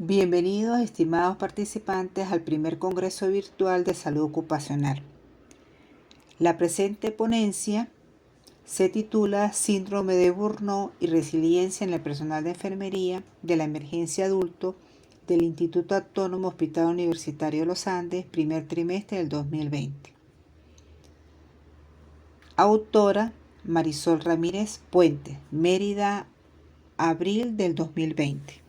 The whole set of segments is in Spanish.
Bienvenidos, estimados participantes, al primer Congreso Virtual de Salud Ocupacional. La presente ponencia se titula Síndrome de Burnout y resiliencia en el personal de enfermería de la emergencia adulto del Instituto Autónomo Hospital Universitario de los Andes, primer trimestre del 2020. Autora Marisol Ramírez Puente, Mérida, abril del 2020.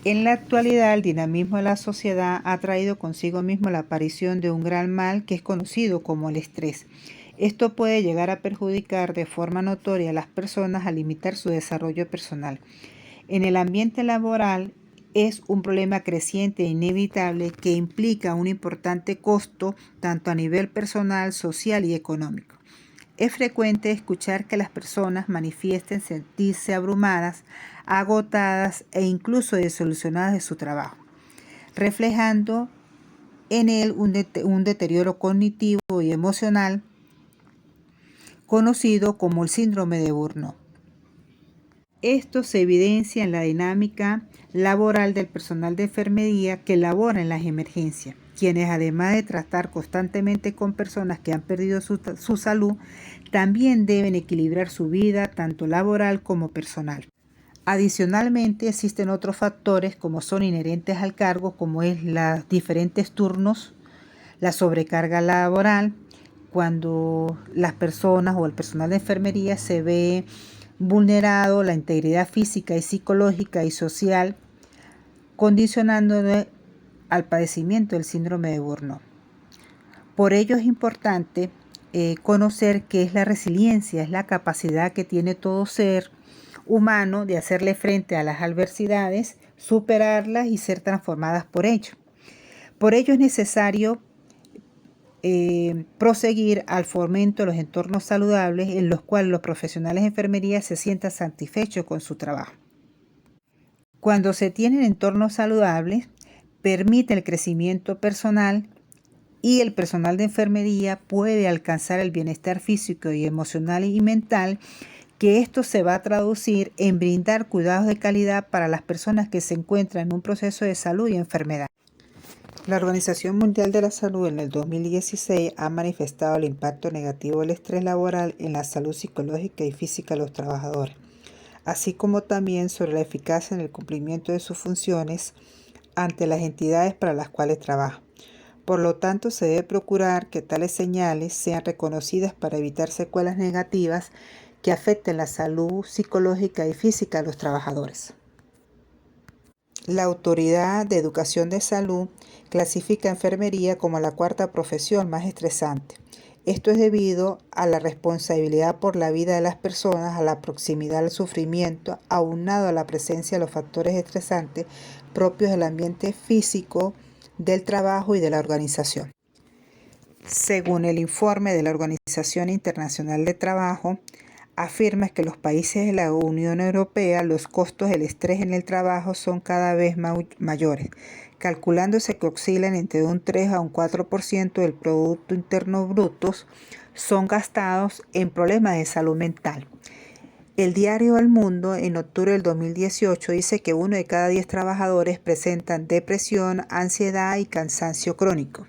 En la actualidad, el dinamismo de la sociedad ha traído consigo mismo la aparición de un gran mal que es conocido como el estrés. Esto puede llegar a perjudicar de forma notoria a las personas al limitar su desarrollo personal. En el ambiente laboral es un problema creciente e inevitable que implica un importante costo tanto a nivel personal, social y económico. Es frecuente escuchar que las personas manifiesten sentirse abrumadas, agotadas e incluso desilusionadas de su trabajo, reflejando en él un deterioro cognitivo y emocional conocido como el síndrome de Burnout. Esto se evidencia en la dinámica laboral del personal de enfermería que labora en las emergencias, quienes además de tratar constantemente con personas que han perdido su salud, también deben equilibrar su vida tanto laboral como personal. Adicionalmente, existen otros factores como son inherentes al cargo, como es los diferentes turnos, la sobrecarga laboral, cuando las personas o el personal de enfermería se ve vulnerado la integridad física y psicológica y social, condicionándole al padecimiento del síndrome de Burnout. Por ello es importante conocer qué es la resiliencia, es la capacidad que tiene todo ser humano de hacerle frente a las adversidades, superarlas y ser transformadas por ello. Por ello es necesario proseguir al fomento de los entornos saludables en los cuales los profesionales de enfermería se sientan satisfechos con su trabajo. Cuando se tienen entornos saludables, permite el crecimiento personal y el personal de enfermería puede alcanzar el bienestar físico y emocional y mental, que esto se va a traducir en brindar cuidados de calidad para las personas que se encuentran en un proceso de salud y enfermedad. La Organización Mundial de la Salud en el 2016 ha manifestado el impacto negativo del estrés laboral en la salud psicológica y física de los trabajadores, así como también sobre la eficacia en el cumplimiento de sus funciones ante las entidades para las cuales trabaja. Por lo tanto, se debe procurar que tales señales sean reconocidas para evitar secuelas negativas que afecten la salud psicológica y física de los trabajadores. La Autoridad de Educación de Salud clasifica a enfermería como la cuarta profesión más estresante. Esto es debido a la responsabilidad por la vida de las personas, a la proximidad al sufrimiento, aunado a la presencia de los factores estresantes propios del ambiente físico, del trabajo y de la organización. Según el informe de la Organización Internacional de Trabajo, afirma que en los países de la Unión Europea los costos del estrés en el trabajo son cada vez mayores, calculándose que oscilan entre un 3 a un 4% del Producto Interno Bruto son gastados en problemas de salud mental. El diario El Mundo en octubre del 2018 dice que 1 de cada 10 trabajadores presentan depresión, ansiedad y cansancio crónico.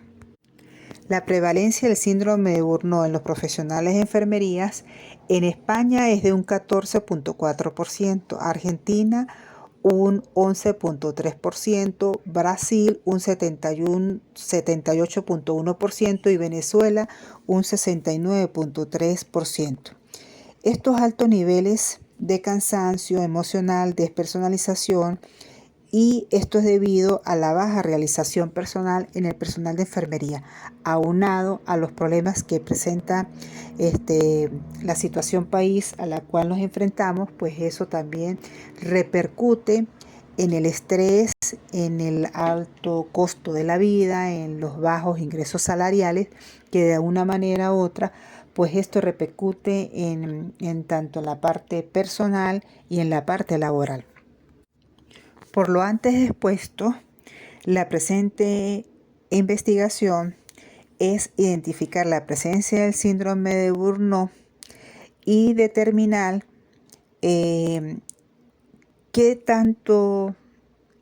La prevalencia del síndrome de Burnout en los profesionales de enfermerías en España es de un 14.4%, Argentina un 11.3%, Brasil un 78.1% y Venezuela un 69.3%. Estos altos niveles de cansancio emocional, despersonalización, y esto es debido a la baja realización personal en el personal de enfermería, aunado a los problemas que presenta la situación país a la cual nos enfrentamos, pues eso también repercute en el estrés, en el alto costo de la vida, en los bajos ingresos salariales, que de una manera u otra, pues esto repercute en tanto la parte personal y en la parte laboral. Por lo antes expuesto, la presente investigación es identificar la presencia del síndrome de Burnout y determinar qué ¿Qué tanto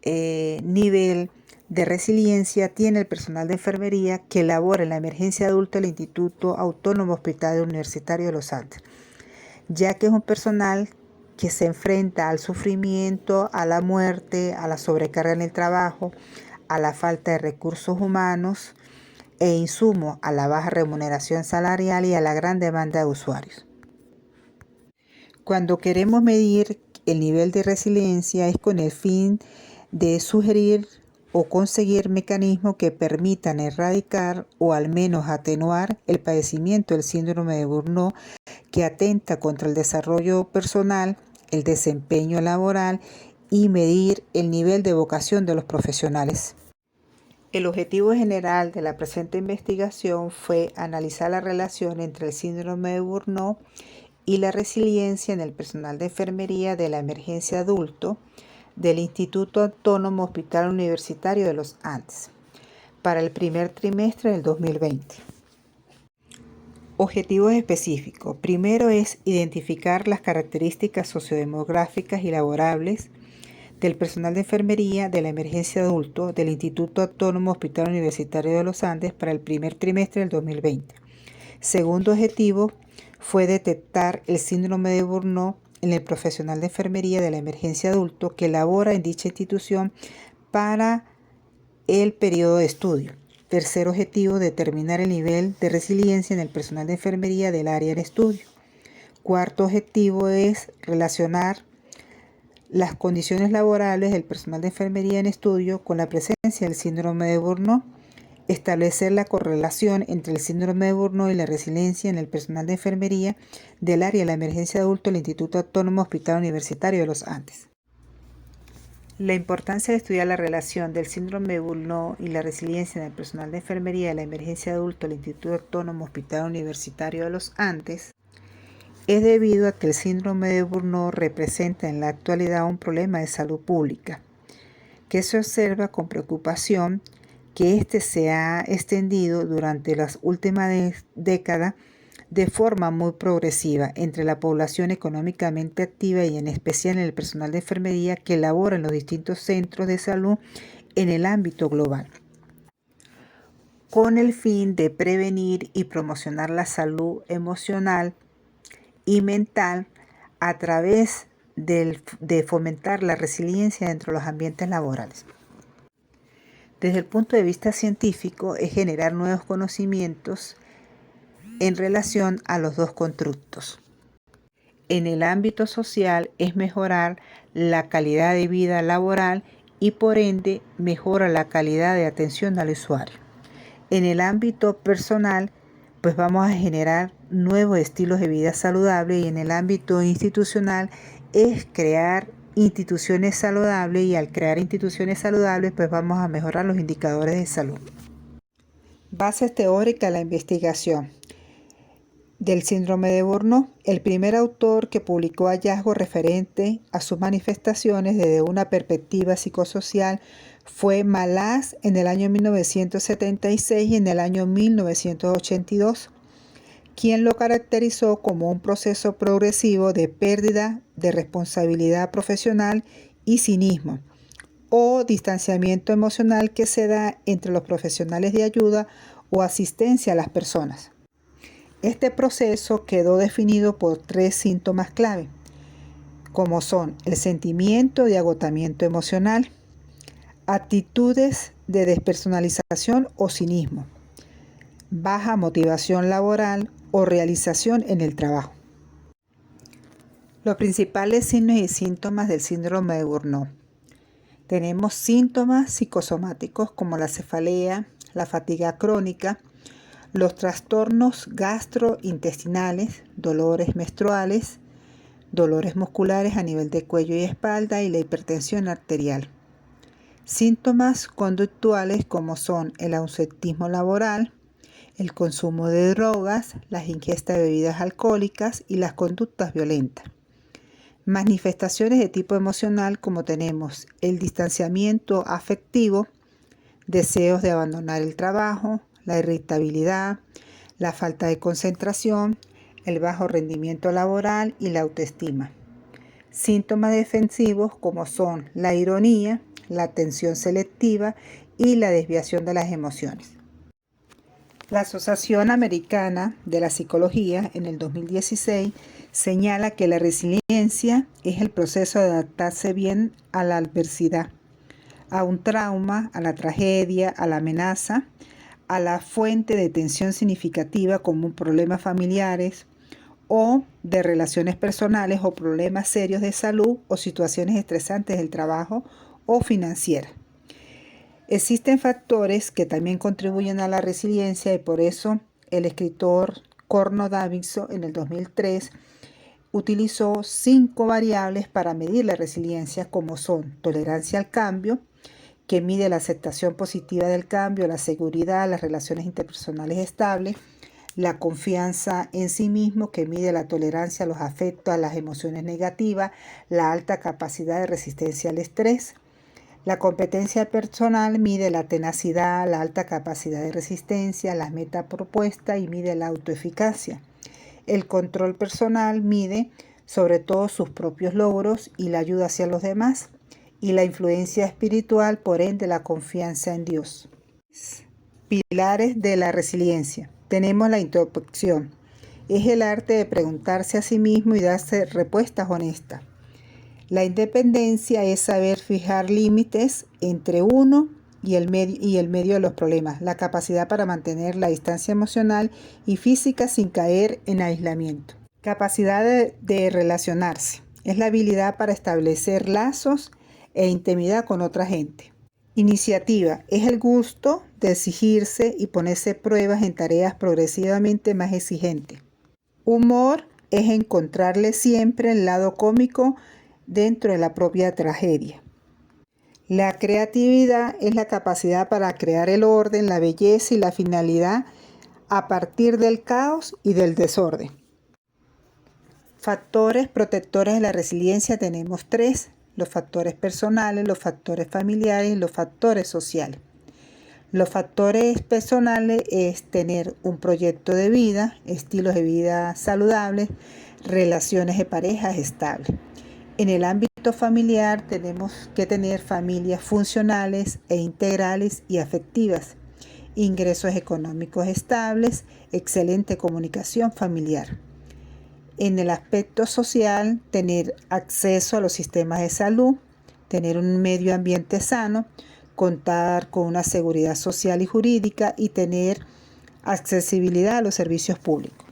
nivel de resiliencia tiene el personal de enfermería que labora en la emergencia adulta del Instituto Autónomo Hospitalario Universitario de los Andes? Ya que es un personal que se enfrenta al sufrimiento, a la muerte, a la sobrecarga en el trabajo, a la falta de recursos humanos e insumos, a la baja remuneración salarial y a la gran demanda de usuarios. Cuando queremos medir el nivel de resiliencia es con el fin de sugerir o conseguir mecanismos que permitan erradicar o al menos atenuar el padecimiento del síndrome de Burnout, que atenta contra el desarrollo personal, el desempeño laboral y medir el nivel de vocación de los profesionales. El objetivo general de la presente investigación fue analizar la relación entre el síndrome de Burnout y la resiliencia en el personal de enfermería de la emergencia adulto del Instituto Autónomo Hospital Universitario de los Andes para el primer trimestre del 2020. Objetivos específicos. Primero es identificar las características sociodemográficas y laborables del personal de enfermería de la emergencia adulto del Instituto Autónomo Hospital Universitario de los Andes para el primer trimestre del 2020. Segundo objetivo fue detectar el síndrome de Burnout en el profesional de enfermería de la emergencia adulto que labora en dicha institución para el periodo de estudio. Tercer objetivo, determinar el nivel de resiliencia en el personal de enfermería del área de estudio. Cuarto objetivo es relacionar las condiciones laborales del personal de enfermería en estudio con la presencia del síndrome de Burnout. Establecer la correlación entre el síndrome de Burnout y la resiliencia en el personal de enfermería del área de la emergencia de adulto del Instituto Autónomo Hospital Universitario de los Andes. La importancia de estudiar la relación del síndrome de Burnout y la resiliencia en el personal de enfermería de la emergencia de adulto del Instituto Autónomo Hospital Universitario de los Andes es debido a que el síndrome de Burnout representa en la actualidad un problema de salud pública, que se observa con preocupación que este se ha extendido durante las últimas décadas de forma muy progresiva entre la población económicamente activa y en especial en el personal de enfermería que labora en los distintos centros de salud en el ámbito global, con el fin de prevenir y promocionar la salud emocional y mental a través de fomentar la resiliencia dentro de los ambientes laborales. Desde el punto de vista científico, es generar nuevos conocimientos en relación a los dos constructos. En el ámbito social es mejorar la calidad de vida laboral y por ende mejora la calidad de atención al usuario. En el ámbito personal, pues vamos a generar nuevos estilos de vida saludable y en el ámbito institucional es crear instituciones saludables y al crear instituciones saludables pues vamos a mejorar los indicadores de salud. Bases teóricas de la investigación del síndrome de Burnout. El primer autor que publicó hallazgos referentes a sus manifestaciones desde una perspectiva psicosocial fue Malas en el año 1976 y en el año 1982, quien lo caracterizó como un proceso progresivo de pérdida de responsabilidad profesional y cinismo o distanciamiento emocional que se da entre los profesionales de ayuda o asistencia a las personas. Este proceso quedó definido por 3 síntomas clave, como son el sentimiento de agotamiento emocional, actitudes de despersonalización o cinismo, baja motivación laboral o realización en el trabajo. Los principales signos y síntomas del síndrome de Burnout. Tenemos síntomas psicosomáticos como la cefalea, la fatiga crónica, los trastornos gastrointestinales, dolores menstruales, dolores musculares a nivel de cuello y espalda y la hipertensión arterial. Síntomas conductuales como son el ausentismo laboral, el consumo de drogas, las ingestas de bebidas alcohólicas y las conductas violentas. Manifestaciones de tipo emocional como tenemos el distanciamiento afectivo, deseos de abandonar el trabajo, la irritabilidad, la falta de concentración, el bajo rendimiento laboral y la autoestima. Síntomas defensivos como son la ironía, la atención selectiva y la desviación de las emociones. La Asociación Americana de la Psicología en el 2016 señala que la resiliencia es el proceso de adaptarse bien a la adversidad, a un trauma, a la tragedia, a la amenaza, a la fuente de tensión significativa como problemas familiares o de relaciones personales o problemas serios de salud o situaciones estresantes del trabajo o financieras. Existen factores que también contribuyen a la resiliencia y por eso el escritor Corno Davidson en el 2003 utilizó 5 variables para medir la resiliencia, como son tolerancia al cambio, que mide la aceptación positiva del cambio, la seguridad, las relaciones interpersonales estables, la confianza en sí mismo, que mide la tolerancia a los afectos, a las emociones negativas, la alta capacidad de resistencia al estrés. La competencia personal mide la tenacidad, la alta capacidad de resistencia, las metas propuestas y mide la autoeficacia. El control personal mide sobre todo sus propios logros y la ayuda hacia los demás. Y la influencia espiritual, por ende, la confianza en Dios. Pilares de la resiliencia. Tenemos la introspección. Es el arte de preguntarse a sí mismo y darse respuestas honestas. La independencia es saber fijar límites entre uno y el medio de los problemas. La capacidad para mantener la distancia emocional y física sin caer en aislamiento. Capacidad de relacionarse. Es la habilidad para establecer lazos e intimidad con otra gente. Iniciativa es el gusto de exigirse y ponerse pruebas en tareas progresivamente más exigentes. Humor es encontrarle siempre el lado cómico dentro de la propia tragedia. La creatividad es la capacidad para crear el orden, la belleza y la finalidad a partir del caos y del desorden. Factores protectores de la resiliencia tenemos 3. Los factores personales, los factores familiares y los factores sociales. Los factores personales es tener un proyecto de vida, estilos de vida saludables, relaciones de parejas estables. En el ámbito familiar tenemos que tener familias funcionales e integrales y afectivas, ingresos económicos estables, excelente comunicación familiar. En el aspecto social, tener acceso a los sistemas de salud, tener un medio ambiente sano, contar con una seguridad social y jurídica y tener accesibilidad a los servicios públicos.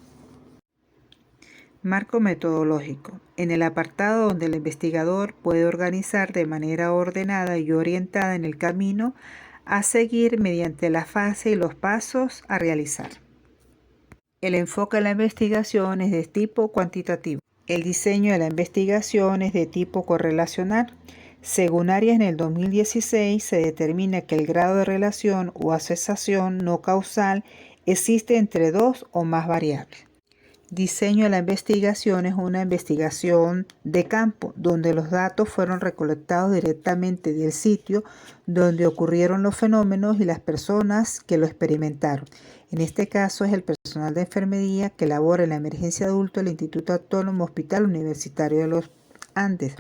Marco metodológico. En el apartado donde el investigador puede organizar de manera ordenada y orientada en el camino a seguir mediante la fase y los pasos a realizar. El enfoque de la investigación es de tipo cuantitativo. El diseño de la investigación es de tipo correlacional. Según Arias, en el 2016 se determina que el grado de relación o asociación no causal existe entre 2 o más variables. Diseño de la investigación es una investigación de campo, donde los datos fueron recolectados directamente del sitio donde ocurrieron los fenómenos y las personas que lo experimentaron. En este caso es el personal de enfermería que labora en la emergencia de adultos del Instituto Autónomo Hospital Universitario de los Andes.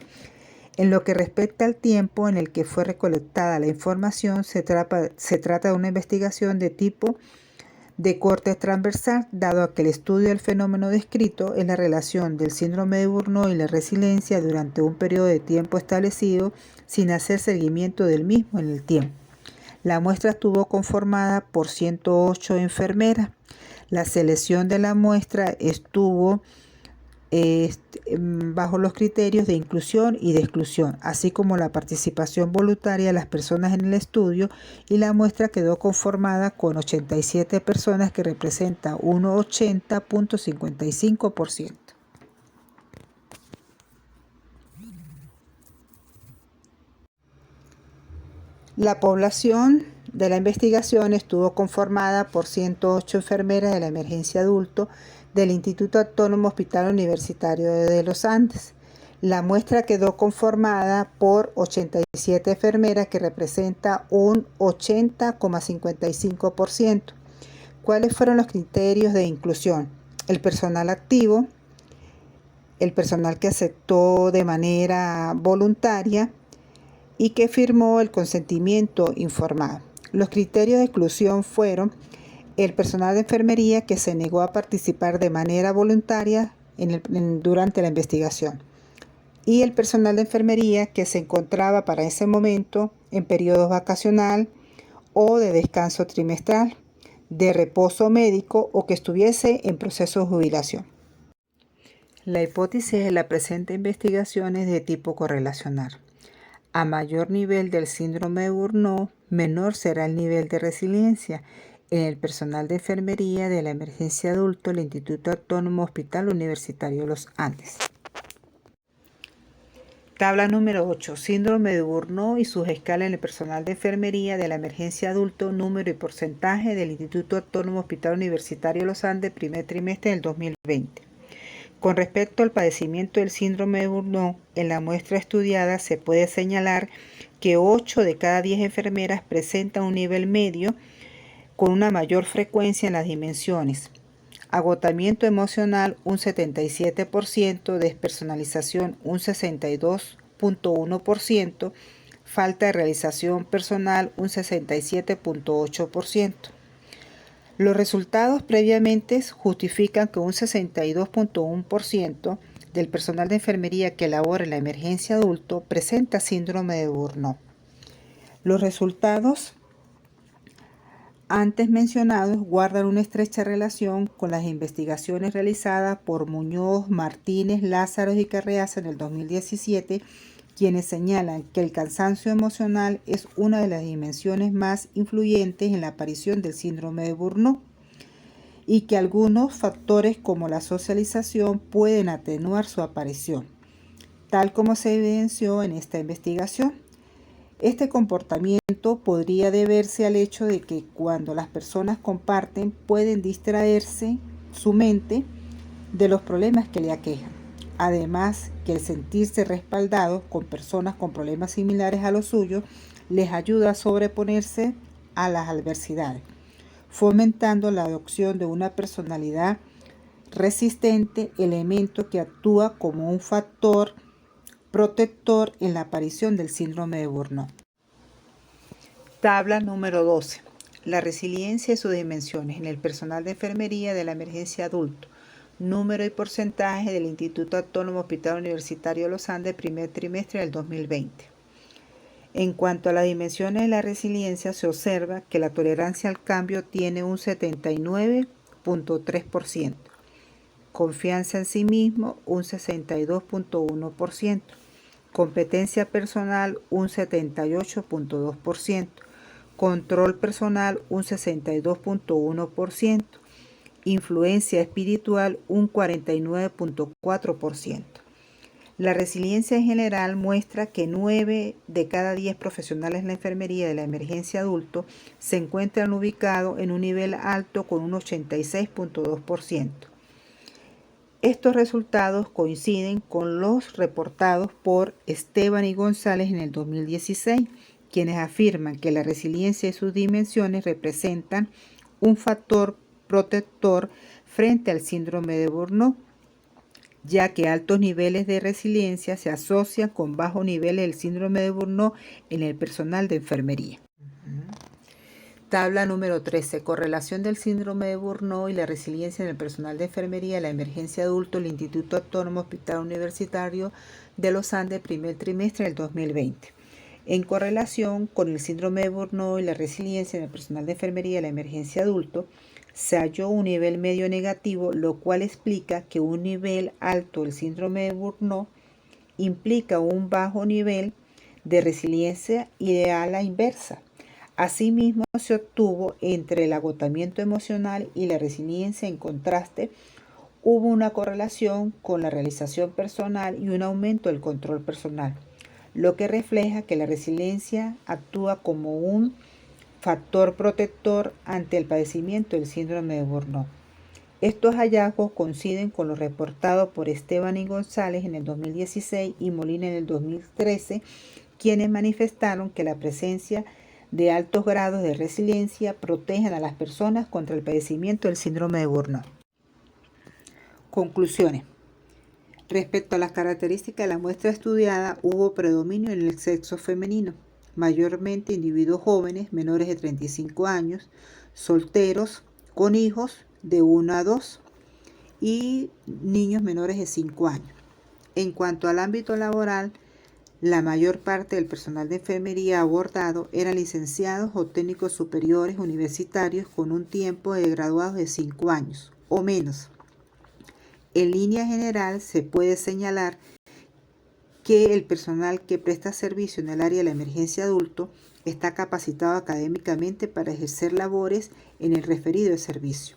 En lo que respecta al tiempo en el que fue recolectada la información, se trata de una investigación de tipo de corte transversal, dado que el estudio del fenómeno descrito es la relación del síndrome de Burnout y la resiliencia durante un periodo de tiempo establecido sin hacer seguimiento del mismo en el tiempo. La muestra estuvo conformada por 108 enfermeras. La selección de la muestra estuvo bajo los criterios de inclusión y de exclusión, así como la participación voluntaria de las personas en el estudio, y la muestra quedó conformada con 87 personas que representa un 80.55%. La población de la investigación estuvo conformada por 108 enfermeras de la emergencia adulto del Instituto Autónomo Hospital Universitario de los Andes. La muestra quedó conformada por 87 enfermeras que representa un 80.55%. ¿Cuáles fueron los criterios de inclusión? El personal activo, el personal que aceptó de manera voluntaria y que firmó el consentimiento informado. Los criterios de exclusión fueron el personal de enfermería que se negó a participar de manera voluntaria durante la investigación y el personal de enfermería que se encontraba para ese momento en periodo vacacional o de descanso trimestral, de reposo médico o que estuviese en proceso de jubilación. La hipótesis de la presente investigación es de tipo correlacional. A mayor nivel del síndrome de Burnout, menor será el nivel de resiliencia en el personal de enfermería de la emergencia adulto del Instituto Autónomo Hospital Universitario de los Andes. Tabla número 8. Síndrome de Burnout y sus escalas en el personal de enfermería de la emergencia adulto, número y porcentaje del Instituto Autónomo Hospital Universitario de los Andes, primer trimestre del 2020. Con respecto al padecimiento del síndrome de Burnout, en la muestra estudiada se puede señalar que 8 de cada 10 enfermeras presentan un nivel medio con una mayor frecuencia en las dimensiones. Agotamiento emocional un 77%, despersonalización un 62.1%, falta de realización personal un 67.8%. Los resultados previamente justifican que un 62.1% del personal de enfermería que labora en la emergencia adulto presenta síndrome de Burnout. Los resultados antes mencionados guardan una estrecha relación con las investigaciones realizadas por Muñoz, Martínez, Lázaro y Carreaza en el 2017, quienes señalan que el cansancio emocional es una de las dimensiones más influyentes en la aparición del síndrome de Burnout y que algunos factores como la socialización pueden atenuar su aparición, tal como se evidenció en esta investigación. Este comportamiento podría deberse al hecho de que cuando las personas comparten pueden distraerse su mente de los problemas que le aquejan. Además, que el sentirse respaldados con personas con problemas similares a los suyos les ayuda a sobreponerse a las adversidades, fomentando la adopción de una personalidad resistente, elemento que actúa como un factor protector en la aparición del síndrome de Burnout. Tabla número 12. La resiliencia y sus dimensiones en el personal de enfermería de la emergencia adulto, número y porcentaje del Instituto Autónomo Hospital Universitario de los Andes, primer trimestre del 2020. En cuanto a las dimensiones de la resiliencia, se observa que la tolerancia al cambio tiene un 79.3%, confianza en sí mismo un 62.1%, competencia personal un 78.2%, control personal un 62.1%, influencia espiritual un 49.4%. La resiliencia en general muestra que 9 de cada 10 profesionales en la enfermería de la emergencia adulto se encuentran ubicados en un nivel alto con un 86.2%. Estos resultados coinciden con los reportados por Esteban y González en el 2016, quienes afirman que la resiliencia y sus dimensiones representan un factor protector frente al síndrome de Burnout, ya que altos niveles de resiliencia se asocian con bajos niveles del síndrome de Burnout en el personal de enfermería. Tabla número 13. Correlación del síndrome de Burnout y la resiliencia en el personal de enfermería de la emergencia adulto del Instituto Autónomo Hospital Universitario de los Andes, primer trimestre del 2020. En correlación con el síndrome de Burnout y la resiliencia en el personal de enfermería de la emergencia adulto, se halló un nivel medio negativo, lo cual explica que un nivel alto del síndrome de Burnout implica un bajo nivel de resiliencia y a la inversa. Asimismo, se obtuvo entre el agotamiento emocional y la resiliencia. En contraste, hubo una correlación con la realización personal y un aumento del control personal, lo que refleja que la resiliencia actúa como un factor protector ante el padecimiento del síndrome de Burnout. Estos hallazgos coinciden con los reportados por Esteban y González en el 2016 y Molina en el 2013, quienes manifestaron que la presencia de altos grados de resiliencia protegen a las personas contra el padecimiento del síndrome de Burnout. Conclusiones. Respecto a las características de la muestra estudiada, hubo predominio en el sexo femenino, mayormente individuos jóvenes menores de 35 años, solteros, con hijos de 1 a 2 y niños menores de 5 años. En cuanto al ámbito laboral, la mayor parte del personal de enfermería abordado eran licenciados o técnicos superiores universitarios con un tiempo de graduados de 5 años o menos. En línea general, se puede señalar que el personal que presta servicio en el área de la emergencia adulto está capacitado académicamente para ejercer labores en el referido de servicio.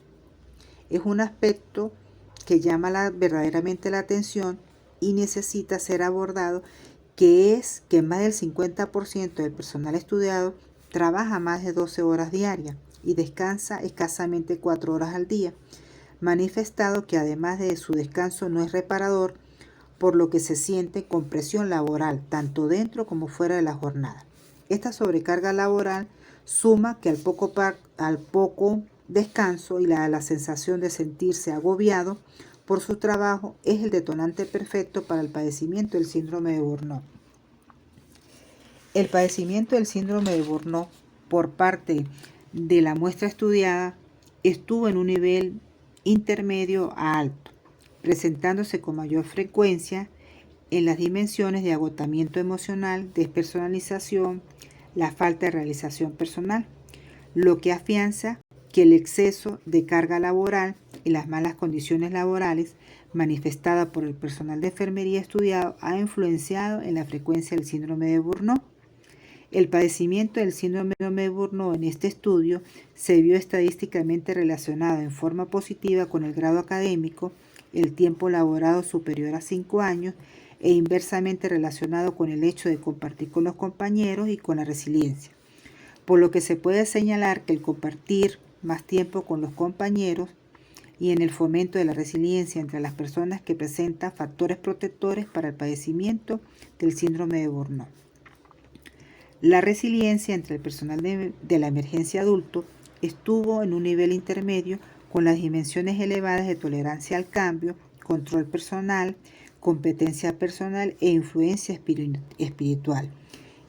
Es un aspecto que llama verdaderamente la atención y necesita ser abordado, que es que más del 50% del personal estudiado trabaja más de 12 horas diarias y descansa escasamente 4 horas al día, manifestado que además de su descanso no es reparador, por lo que se siente con presión laboral tanto dentro como fuera de la jornada. Esta sobrecarga laboral suma que al poco descanso y la sensación de sentirse agobiado por su trabajo es el detonante perfecto para el padecimiento del síndrome de Burnout. El padecimiento del síndrome de Burnout por parte de la muestra estudiada estuvo en un nivel intermedio a alto, presentándose con mayor frecuencia en las dimensiones de agotamiento emocional, despersonalización, la falta de realización personal, lo que afianza que el exceso de carga laboral y las malas condiciones laborales manifestada por el personal de enfermería estudiado ha influenciado en la frecuencia del síndrome de Burnout. El padecimiento del síndrome de Burnout en este estudio se vio estadísticamente relacionado en forma positiva con el grado académico, el tiempo laborado superior a 5 años e inversamente relacionado con el hecho de compartir con los compañeros y con la resiliencia. Por lo que se puede señalar que el compartir más tiempo con los compañeros y en el fomento de la resiliencia entre las personas que presenta factores protectores para el padecimiento del síndrome de Burnout. La resiliencia entre el personal de la emergencia adulto estuvo en un nivel intermedio con las dimensiones elevadas de tolerancia al cambio, control personal, competencia personal e influencia espiritual,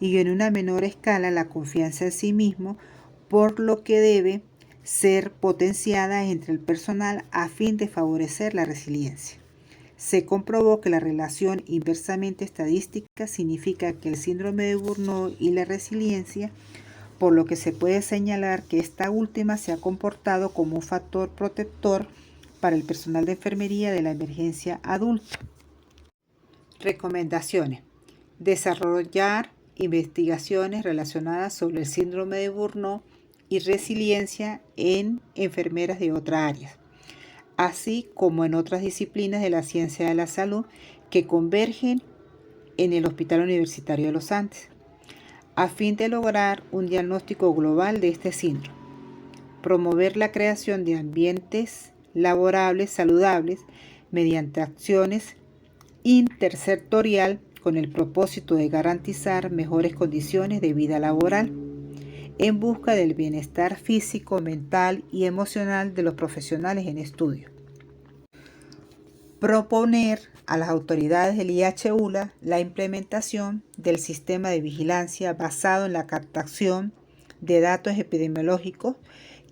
y en una menor escala la confianza en sí mismo, por lo que debe ser potenciada entre el personal a fin de favorecer la resiliencia. Se comprobó que la relación inversamente estadística significa que el síndrome de Burnout y la resiliencia, por lo que se puede señalar que esta última se ha comportado como un factor protector para el personal de enfermería de la emergencia adulta. Recomendaciones. Desarrollar investigaciones relacionadas sobre el síndrome de Burnout y resiliencia en enfermeras de otras áreas, así como en otras disciplinas de la ciencia de la salud que convergen en el Hospital Universitario de los Andes, a fin de lograr un diagnóstico global de este síndrome. Promover la creación de ambientes laborables saludables mediante acciones intersectorial con el propósito de garantizar mejores condiciones de vida laboral en busca del bienestar físico, mental y emocional de los profesionales en estudio. Proponer a las autoridades del IHULA la implementación del sistema de vigilancia basado en la captación de datos epidemiológicos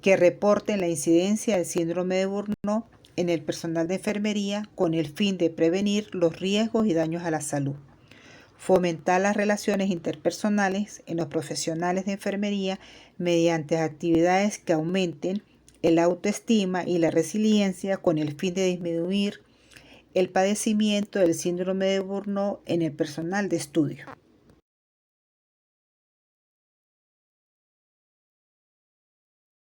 que reporten la incidencia del síndrome de Burnout en el personal de enfermería con el fin de prevenir los riesgos y daños a la salud. Fomentar las relaciones interpersonales en los profesionales de enfermería mediante actividades que aumenten el autoestima y la resiliencia con el fin de disminuir el padecimiento del síndrome de Burnout en el personal de estudio.